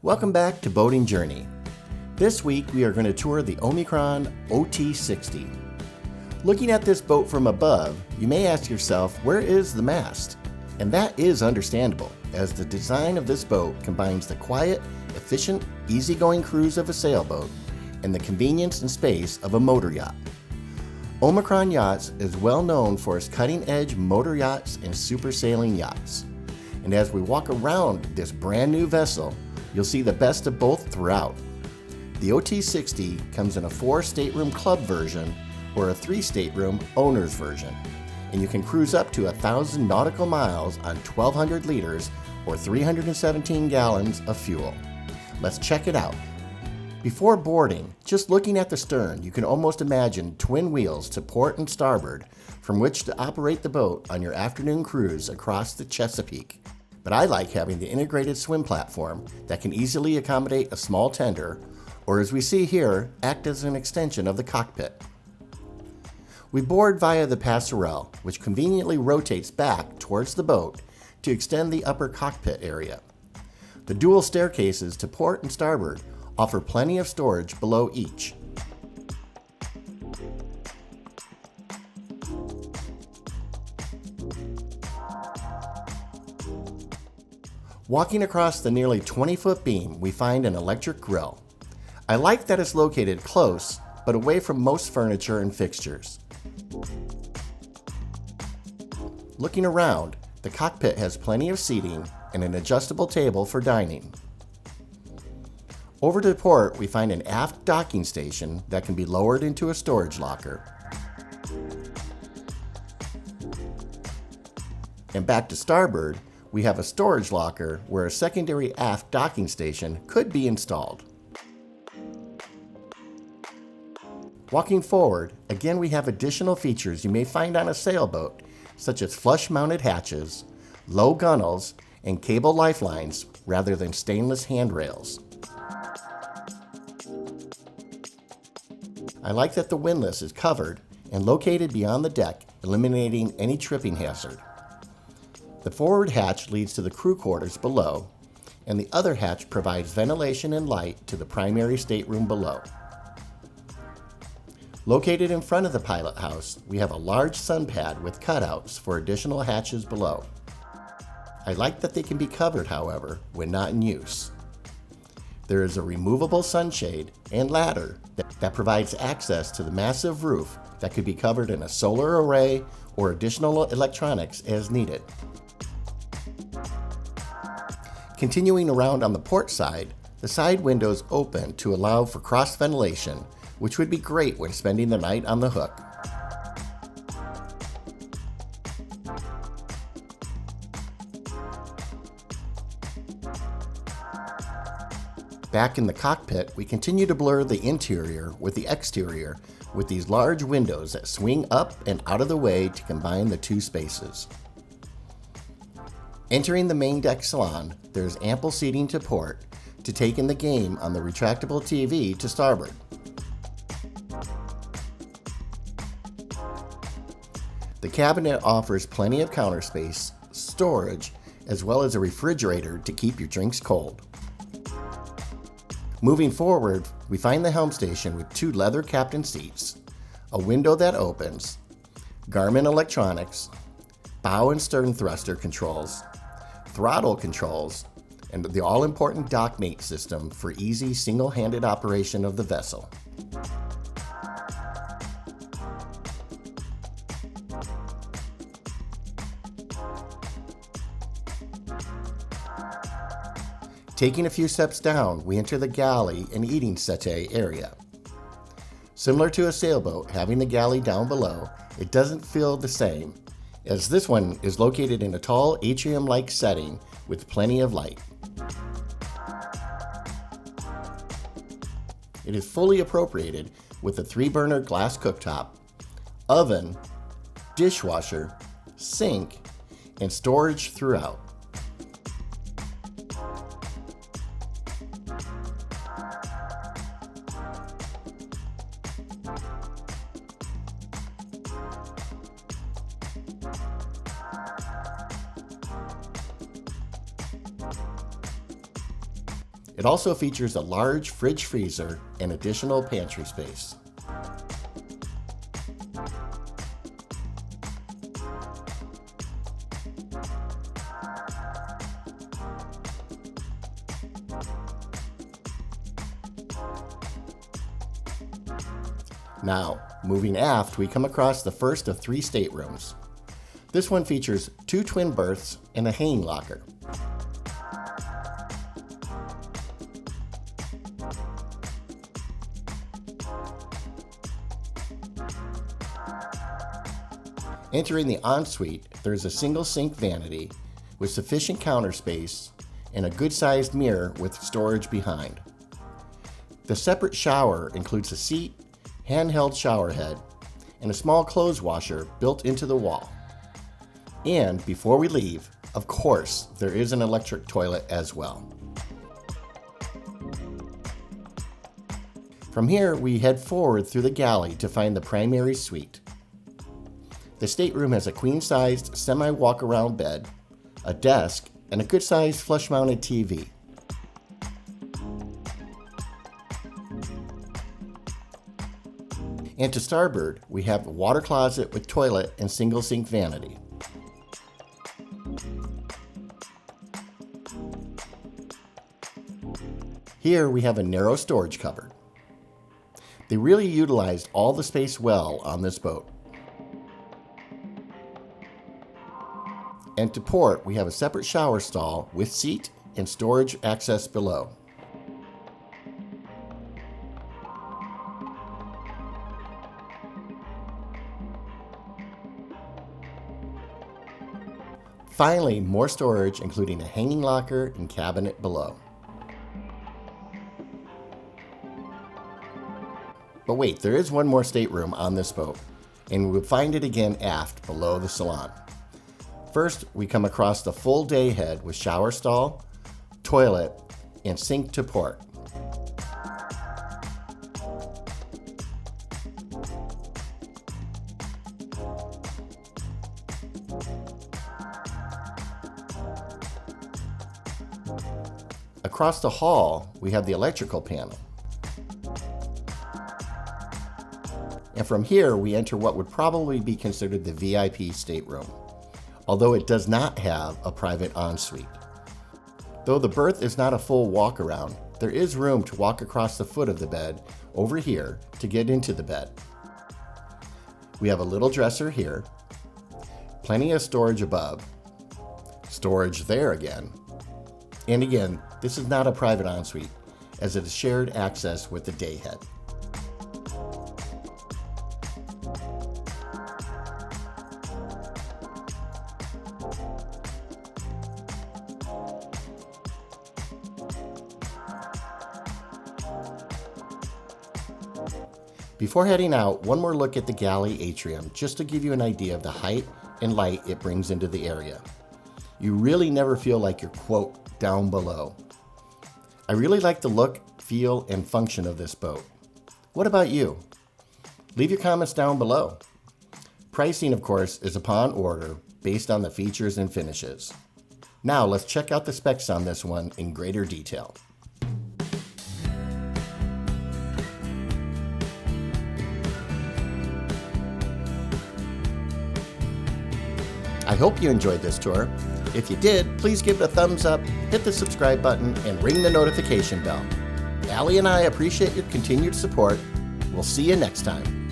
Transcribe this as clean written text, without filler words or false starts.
Welcome back to Boating Journey. This week we are going to tour the Omikron OT-60. Looking at this boat from above, you may ask yourself, where is the mast? And that is understandable, as the design of this boat combines the quiet, efficient, easygoing cruise of a sailboat and the convenience and space of a motor yacht. Omikron Yachts is well known for its cutting-edge motor yachts and super sailing yachts. And as we walk around this brand new vessel, you'll see the best of both throughout. The OT-60 comes in a 4-stateroom club version or a 3-stateroom owner's version, and you can cruise up to 1,000 nautical miles on 1,200 liters or 317 gallons of fuel. Let's check it out. Before boarding, just looking at the stern, you can almost imagine twin wheels to port and starboard from which to operate the boat on your afternoon cruise across the Chesapeake. But I like having the integrated swim platform that can easily accommodate a small tender, or as we see here, act as an extension of the cockpit. We board via the passerelle, which conveniently rotates back towards the boat to extend the upper cockpit area. The dual staircases to port and starboard offer plenty of storage below each. Walking across the nearly 20-foot beam, we find an electric grill. I like that it's located close, but away from most furniture and fixtures. Looking around, the cockpit has plenty of seating and an adjustable table for dining. Over to port, we find an aft docking station that can be lowered into a storage locker. And back to starboard, we have a storage locker where a secondary aft docking station could be installed. Walking forward, again we have additional features you may find on a sailboat, such as flush-mounted hatches, low gunnels, and cable lifelines rather than stainless handrails. I like that the windlass is covered and located beyond the deck, eliminating any tripping hazard. The forward hatch leads to the crew quarters below, and the other hatch provides ventilation and light to the primary stateroom below. Located in front of the pilot house, we have a large sun pad with cutouts for additional hatches below. I like that they can be covered, however, when not in use. There is a removable sunshade and ladder that provides access to the massive roof that could be covered in a solar array or additional electronics as needed. Continuing around on the port side, the side windows open to allow for cross ventilation, which would be great when spending the night on the hook. Back in the cockpit, we continue to blur the interior with the exterior with these large windows that swing up and out of the way to combine the two spaces. Entering the main deck salon, there is ample seating to port to take in the game on the retractable TV to starboard. The cabinet offers plenty of counter space, storage, as well as a refrigerator to keep your drinks cold. Moving forward, we find the Helm Station with 2 leather captain seats, a window that opens, Garmin electronics, bow and stern thruster controls, throttle controls, and the all-important dock mate system for easy single-handed operation of the vessel. Taking a few steps down, we enter the galley and eating settee area. Similar to a sailboat, having the galley down below, it doesn't feel the same, as this one is located in a tall atrium-like setting with plenty of light. It is fully appropriated with a 3-burner glass cooktop, oven, dishwasher, sink, and storage throughout. It also features a large fridge freezer and additional pantry space. Now, moving aft, we come across the first of 3 staterooms. This one features 2 twin berths and a hanging locker. Entering the ensuite, there is a single sink vanity with sufficient counter space and a good-sized mirror with storage behind. The separate shower includes a seat, handheld shower head, and a small clothes washer built into the wall. And before we leave, of course, there is an electric toilet as well. From here, we head forward through the galley to find the primary suite. The stateroom has a queen-sized semi-walk-around bed, a desk, and a good-sized flush-mounted TV. And to starboard, we have a water closet with toilet and single sink vanity. Here we have a narrow storage cupboard. They really utilized all the space well on this boat. And to port, we have a separate shower stall with seat and storage access below. Finally, more storage, including a hanging locker and cabinet below. But wait, there is one more stateroom on this boat, and we would find it again aft below the Salon. First, we come across the full day head with shower stall, toilet, and sink to port. Across the hall, we have the electrical panel. And from here, we enter what would probably be considered the VIP stateroom, although it does not have a private ensuite. Though the berth is not a full walk-around, there is room to walk across the foot of the bed over here to get into the bed. We have a little dresser here, plenty of storage above, storage there again, and again, this is not a private ensuite, as it is shared access with the day head. Before heading out, one more look at the galley atrium just to give you an idea of the height and light it brings into the area. You really never feel like you're, quote, down below. I really like the look, feel, and function of this boat. What about you? Leave your comments down below. Pricing, of course, is upon order based on the features and finishes. Now let's check out the specs on this one in greater detail. I hope you enjoyed this tour. If you did, please give it a thumbs up, hit the subscribe button, and ring the notification bell. Allie and I appreciate your continued support. We'll see you next time.